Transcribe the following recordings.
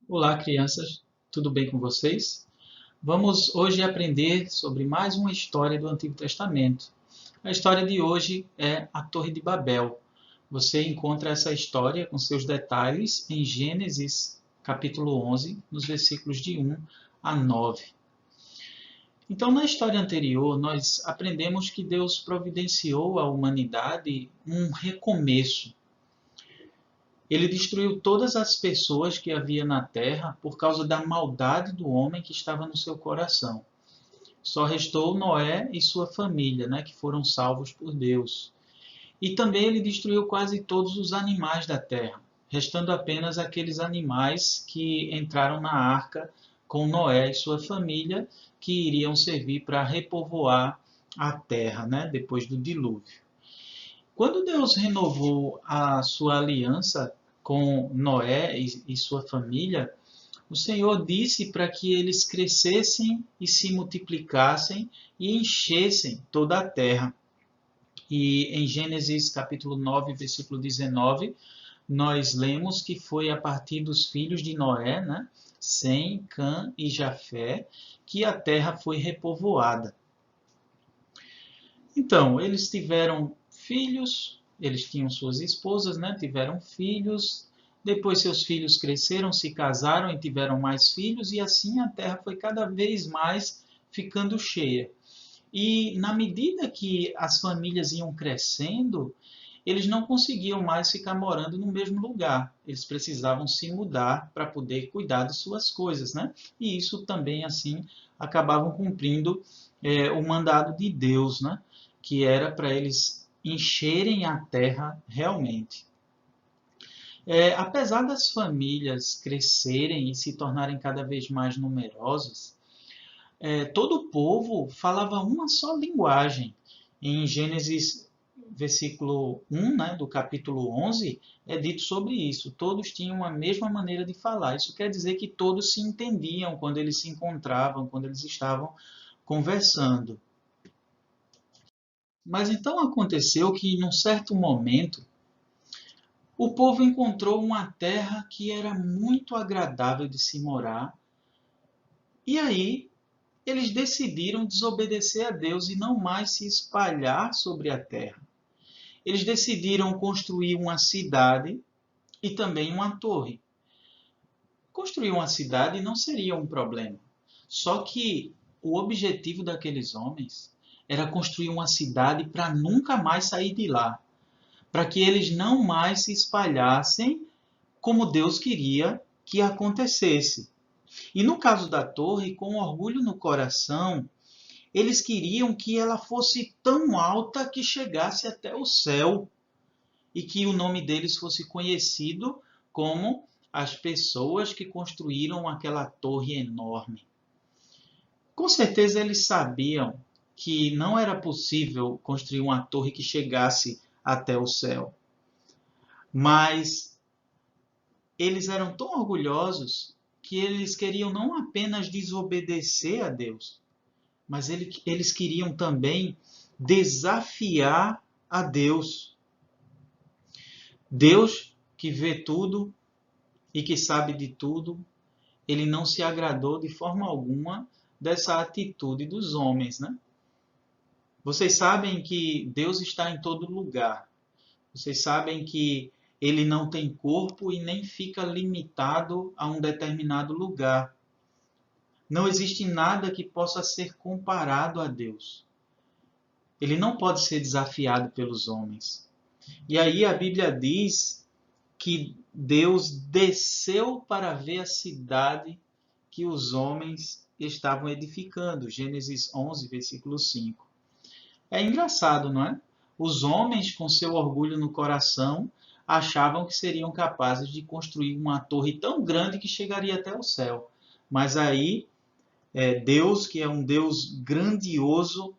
Olá, crianças, tudo bem com vocês? Vamos hoje aprender sobre mais uma história do Antigo Testamento. A história de hoje é a Torre de Babel. Você encontra essa história com seus detalhes em Gênesis, capítulo 11, nos versículos de 1 a 9. Então, na história anterior, nós aprendemos que Deus providenciou à humanidade um recomeço. Ele destruiu todas as pessoas que havia na terra por causa da maldade do homem que estava no seu coração. Só restou Noé e sua família, né, que foram salvos por Deus. E também ele destruiu quase todos os animais da terra, restando apenas aqueles animais que entraram na arca com Noé e sua família, que iriam servir para repovoar a terra, né, depois do dilúvio. Quando Deus renovou a sua aliança com Noé e sua família, o Senhor disse para que eles crescessem e se multiplicassem e enchessem toda a terra. E em Gênesis capítulo 9, versículo 19, nós lemos que foi a partir dos filhos de Noé, né, Sem, Cã e Jafé, que a terra foi repovoada. Então, eles tiveram filhos, eles tinham suas esposas, né? Tiveram filhos, depois seus filhos cresceram, se casaram e tiveram mais filhos, e assim a terra foi cada vez mais ficando cheia. E na medida que as famílias iam crescendo, eles não conseguiam mais ficar morando no mesmo lugar. Eles precisavam se mudar para poder cuidar de suas coisas, né? E isso também, assim, acabavam cumprindo o mandado de Deus, né? Que era para eles encherem a terra realmente. Apesar das famílias crescerem e se tornarem cada vez mais numerosas, todo o povo falava uma só linguagem. Em Gênesis, versículo 1, né, do capítulo 11, é dito sobre isso. Todos tinham a mesma maneira de falar. Isso quer dizer que todos se entendiam quando eles se encontravam, quando eles estavam conversando. Mas então aconteceu que, num certo momento, o povo encontrou uma terra que era muito agradável de se morar, e aí eles decidiram desobedecer a Deus e não mais se espalhar sobre a terra. Eles decidiram construir uma cidade e também uma torre. Construir uma cidade não seria um problema. Só que o objetivo daqueles homens era construir uma cidade para nunca mais sair de lá, para que eles não mais se espalhassem como Deus queria que acontecesse. E no caso da torre, com orgulho no coração, eles queriam que ela fosse tão alta que chegasse até o céu e que o nome deles fosse conhecido como as pessoas que construíram aquela torre enorme. Com certeza eles sabiam que não era possível construir uma torre que chegasse até o céu, mas eles eram tão orgulhosos que eles queriam não apenas desobedecer a Deus, mas eles queriam também desafiar a Deus. Deus, que vê tudo e que sabe de tudo, ele não se agradou de forma alguma dessa atitude dos homens, né? Vocês sabem que Deus está em todo lugar. Vocês sabem que ele não tem corpo e nem fica limitado a um determinado lugar. Não existe nada que possa ser comparado a Deus. Ele não pode ser desafiado pelos homens. E aí a Bíblia diz que Deus desceu para ver a cidade que os homens estavam edificando. Gênesis 11, versículo 5. É engraçado, não é? Os homens, com seu orgulho no coração, achavam que seriam capazes de construir uma torre tão grande que chegaria até o céu. Mas aí, Deus, que é um Deus grandioso,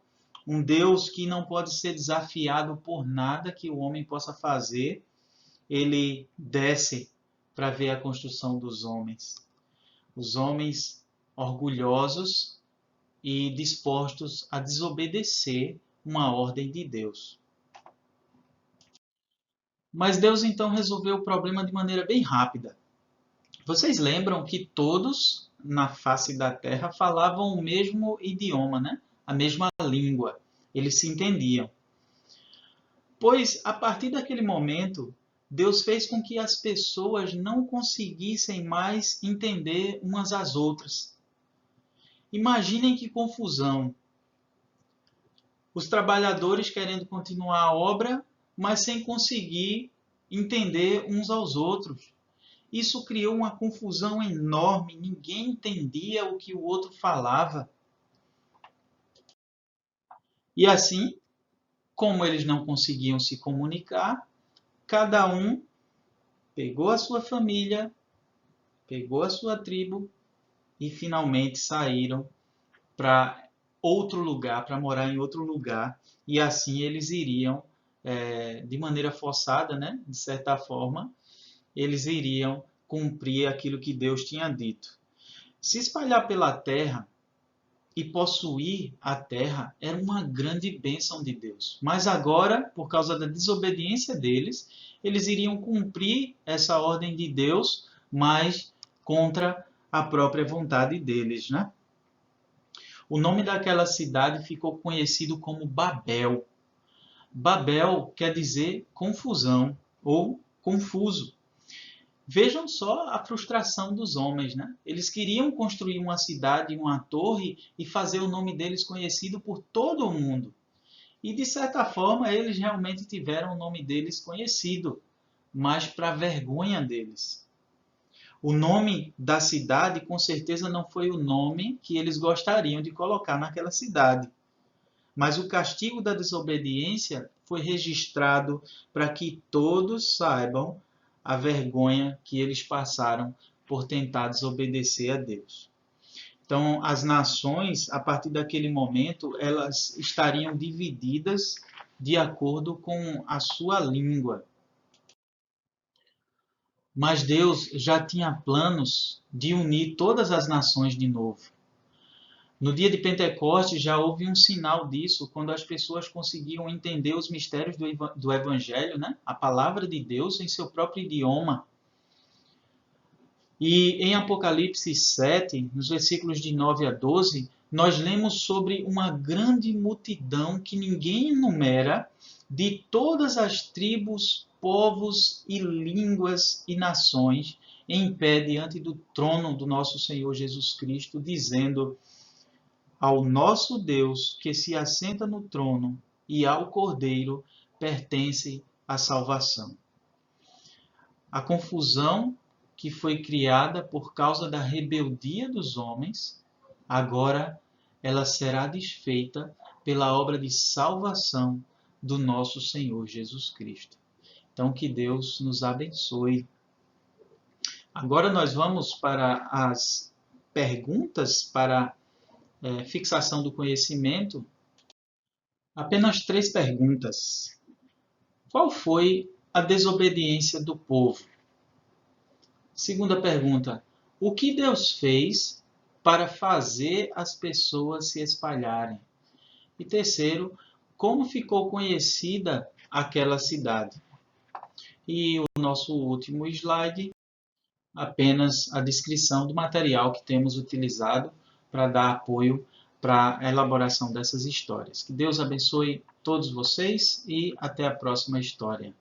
um Deus que não pode ser desafiado por nada que o homem possa fazer, ele desce para ver a construção dos homens. Os homens orgulhosos e dispostos a desobedecer uma ordem de Deus. Mas Deus então resolveu o problema de maneira bem rápida. Vocês lembram que todos na face da terra falavam o mesmo idioma, né? A mesma língua. Eles se entendiam. Pois, a partir daquele momento, Deus fez com que as pessoas não conseguissem mais entender umas às outras. Imaginem que confusão. Os trabalhadores querendo continuar a obra, mas sem conseguir entender uns aos outros. Isso criou uma confusão enorme, ninguém entendia o que o outro falava. E assim, como eles não conseguiam se comunicar, cada um pegou a sua família, pegou a sua tribo e finalmente saíram para outro lugar, para morar em outro lugar. E assim eles iriam, de maneira forçada, né? De certa forma, eles iriam cumprir aquilo que Deus tinha dito. Se espalhar pela terra e possuir a terra era uma grande bênção de Deus. Mas agora, por causa da desobediência deles, eles iriam cumprir essa ordem de Deus, mas contra a própria vontade deles, né? O nome daquela cidade ficou conhecido como Babel. Babel quer dizer confusão ou confuso. Vejam só a frustração dos homens, né? Eles queriam construir uma cidade, uma torre e fazer o nome deles conhecido por todo o mundo. E de certa forma eles realmente tiveram o nome deles conhecido, mas para vergonha deles. O nome da cidade com certeza não foi o nome que eles gostariam de colocar naquela cidade. Mas o castigo da desobediência foi registrado para que todos saibam a vergonha que eles passaram por tentar desobedecer a Deus. Então, as nações, a partir daquele momento, elas estariam divididas de acordo com a sua língua. Mas Deus já tinha planos de unir todas as nações de novo. No dia de Pentecostes já houve um sinal disso, quando as pessoas conseguiam entender os mistérios do Evangelho, né? A palavra de Deus em seu próprio idioma. E em Apocalipse 7, nos versículos de 9 a 12, nós lemos sobre uma grande multidão que ninguém enumera, de todas as tribos, povos e línguas e nações, em pé diante do trono do nosso Senhor Jesus Cristo, dizendo: ao nosso Deus que se assenta no trono e ao Cordeiro pertence a salvação. A confusão que foi criada por causa da rebeldia dos homens, agora ela será desfeita pela obra de salvação do nosso Senhor Jesus Cristo. Então, que Deus nos abençoe. Agora nós vamos para as perguntas para fixação do conhecimento. Apenas 3 perguntas. Qual foi a desobediência do povo? Segunda pergunta. O que Deus fez para fazer as pessoas se espalharem? E terceiro, como ficou conhecida aquela cidade? E o nosso último slide, apenas a descrição do material que temos utilizado para dar apoio para a elaboração dessas histórias. Que Deus abençoe todos vocês e até a próxima história.